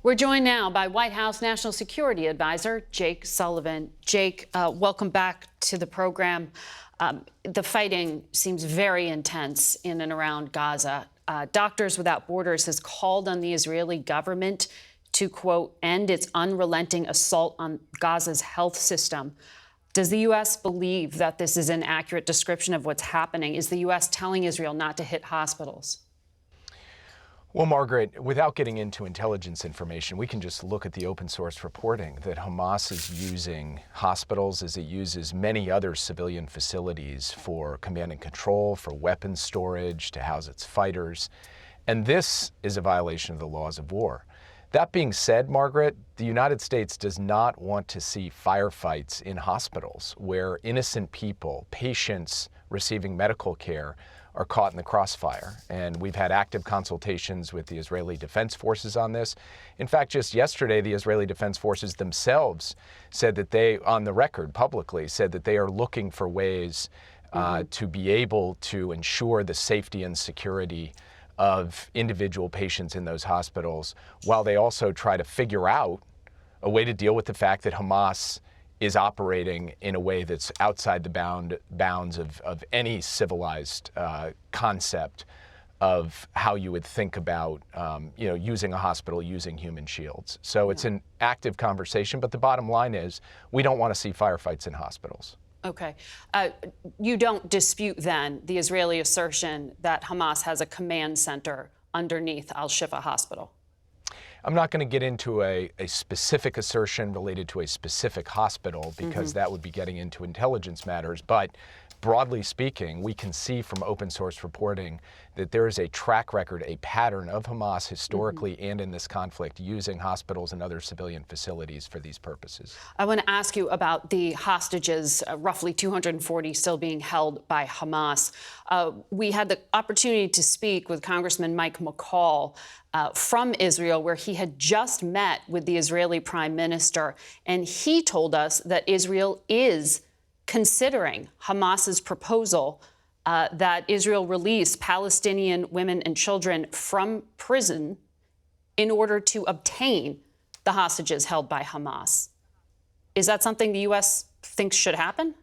We're joined now by White House National Security Advisor Jake Sullivan. Jake, welcome back to the program. The fighting seems very intense in and around Gaza. Doctors Without Borders has called on the Israeli government to, quote, end its unrelenting assault on Gaza's health system. Does the U.S. believe that this is an accurate description of what's happening? Is the U.S. telling Israel not to hit hospitals? Well, Margaret, without getting into intelligence information, we can just look at the open source reporting that Hamas is using hospitals as it uses many other civilian facilities for command and control, for weapons storage, to house its fighters. And this is a violation of the laws of war. That being said, Margaret, the United States does not want to see firefights in hospitals where innocent people, patients receiving medical care, are caught in the crossfire. And we've had active consultations with the Israeli Defense Forces on this. In fact, just yesterday, the Israeli Defense Forces themselves said that they, on the record publicly, said that they are looking for ways to be able to ensure the safety and security of individual patients in those hospitals, while they also try to figure out a way to deal with the fact that Hamas is operating in a way that's outside the bounds of any civilized concept of how you would think about using a hospital, using human shields. So it's an active conversation, but the bottom line is we don't want to see firefights in hospitals. Okay. You don't dispute, then, the Israeli assertion that Hamas has a command center underneath Al-Shifa Hospital? I'm not going to get into a specific assertion related to a specific hospital because that would be getting into intelligence matters. But broadly speaking, we can see from open source reporting that there is a track record, a pattern of Hamas historically and in this conflict using hospitals and other civilian facilities for these purposes. I want to ask you about the hostages, roughly 240 still being held by Hamas. We had the opportunity to speak with Congressman Mike McCall from Israel, where he had just met with the Israeli prime minister, and he told us that Israel is considering Hamas's proposal that Israel release Palestinian women and children from prison in order to obtain the hostages held by Hamas. Is that something the U.S. thinks should happen?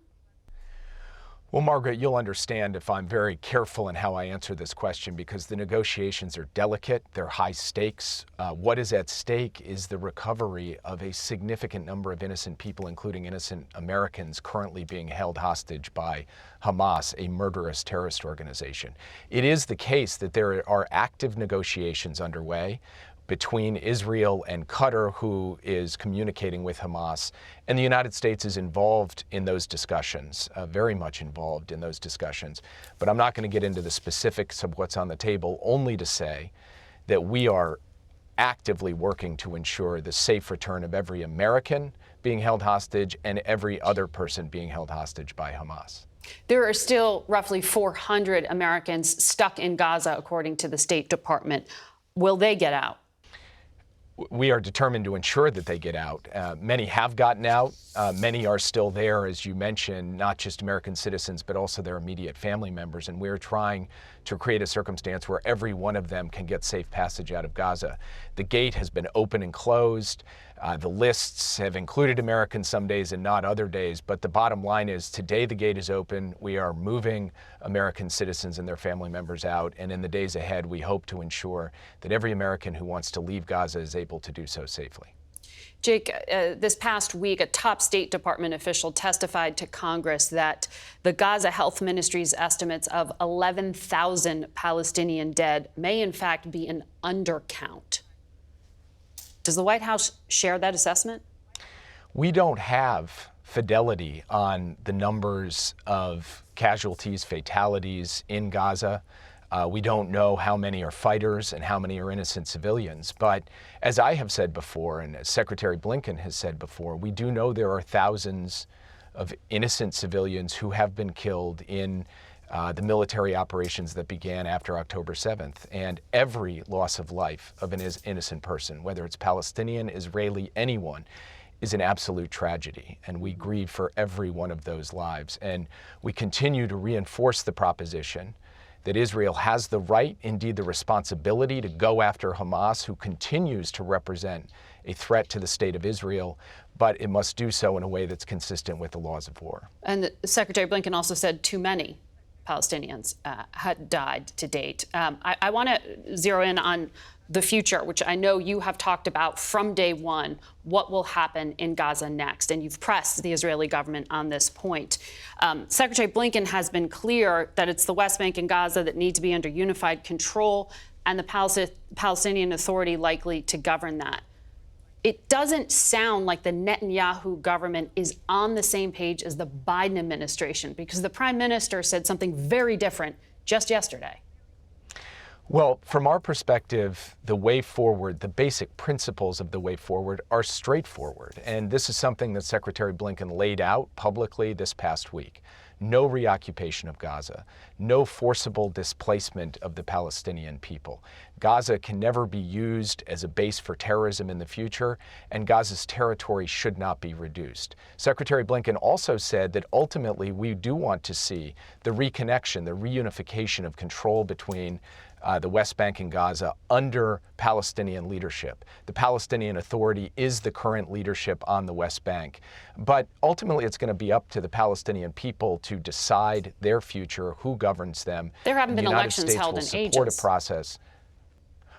Well, Margaret, you'll understand if I'm very careful in how I answer this question because the negotiations are delicate, they're high stakes. What is at stake is the recovery of a significant number of innocent people, including innocent Americans currently being held hostage by Hamas, a murderous terrorist organization. It is the case that there are active negotiations underway between Israel and Qatar, who is communicating with Hamas. And the United States is involved in those discussions, very much involved in those discussions. But I'm not going to get into the specifics of what's on the table, only to say that we are actively working to ensure the safe return of every American being held hostage and every other person being held hostage by Hamas. There are still roughly 400 Americans stuck in Gaza, according to the State Department. Will they get out? We are determined to ensure that they get out. Many have gotten out. Many are still there, as you mentioned, not just American citizens, but also their immediate family members. And we're trying to create a circumstance where every one of them can get safe passage out of Gaza. The gate has been open and closed. The lists have included Americans some days and not other days. But the bottom line is today the gate is open. We are moving American citizens and their family members out. And in the days ahead, we hope to ensure that every American who wants to leave Gaza is able to do so safely. Jake, this past week, a top State Department official testified to Congress that the Gaza Health Ministry's estimates of 11,000 Palestinian dead may in fact be an undercount. Does the White House share that assessment? We don't have fidelity on the numbers of casualties, fatalities in Gaza. We don't know how many are fighters and how many are innocent civilians. But as I have said before, and as Secretary Blinken has said before, we do know there are thousands of innocent civilians who have been killed in the military operations that began after October 7th. And every loss of life of an innocent person, whether it's Palestinian, Israeli, anyone, is an absolute tragedy. And we grieve for every one of those lives. And we continue to reinforce the proposition that Israel has the right, indeed the responsibility, to go after Hamas, who continues to represent a threat to the state of Israel, but it must do so in a way that's consistent with the laws of war. And Secretary Blinken also said too many Palestinians had died to date. I want to zero in on the future, which I know you have talked about from day one, what will happen in Gaza next. And you've pressed the Israeli government on this point. Secretary Blinken has been clear that it's the West Bank and Gaza that need to be under unified control, and the Palestinian Authority likely to govern that. It doesn't sound like the Netanyahu government is on the same page as the Biden administration, because the prime minister said something very different just yesterday. Well, from our perspective, the way forward, the basic principles of the way forward are straightforward. And this is something that Secretary Blinken laid out publicly this past week. No reoccupation of Gaza, no forcible displacement of the Palestinian people. Gaza can never be used as a base for terrorism in the future, and Gaza's territory should not be reduced. Secretary Blinken also said that ultimately we do want to see the reconnection, the reunification of control between the West Bank and Gaza under Palestinian leadership. The Palestinian Authority is the current leadership on the West Bank. But ultimately, it's going to be up to the Palestinian people to decide their future, who governs them. There haven't been elections held in ages. The United States will support a process.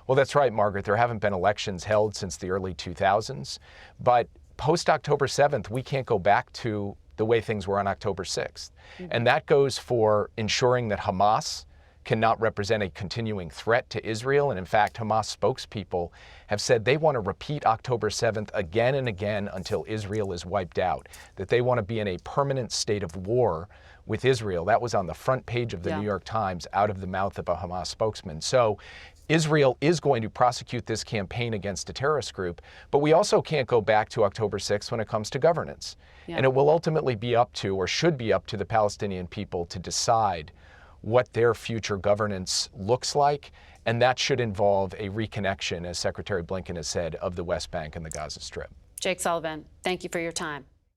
Well, that's right, Margaret. There haven't been elections held since the early 2000s. But post-October 7th, we can't go back to the way things were on October 6th. Mm-hmm. And that goes for ensuring that Hamas cannot represent a continuing threat to Israel. And in fact, Hamas spokespeople have said they want to repeat October 7th again and again until Israel is wiped out, that they want to be in a permanent state of war with Israel. That was on the front page of the New York Times out of the mouth of a Hamas spokesman. So Israel is going to prosecute this campaign against a terrorist group, but we also can't go back to October 6th when it comes to governance. And it will ultimately be up to, or should be up to, the Palestinian people to decide what their future governance looks like, and that should involve a reconnection, as Secretary Blinken has said, of the West Bank and the Gaza Strip. Jake Sullivan, thank you for your time.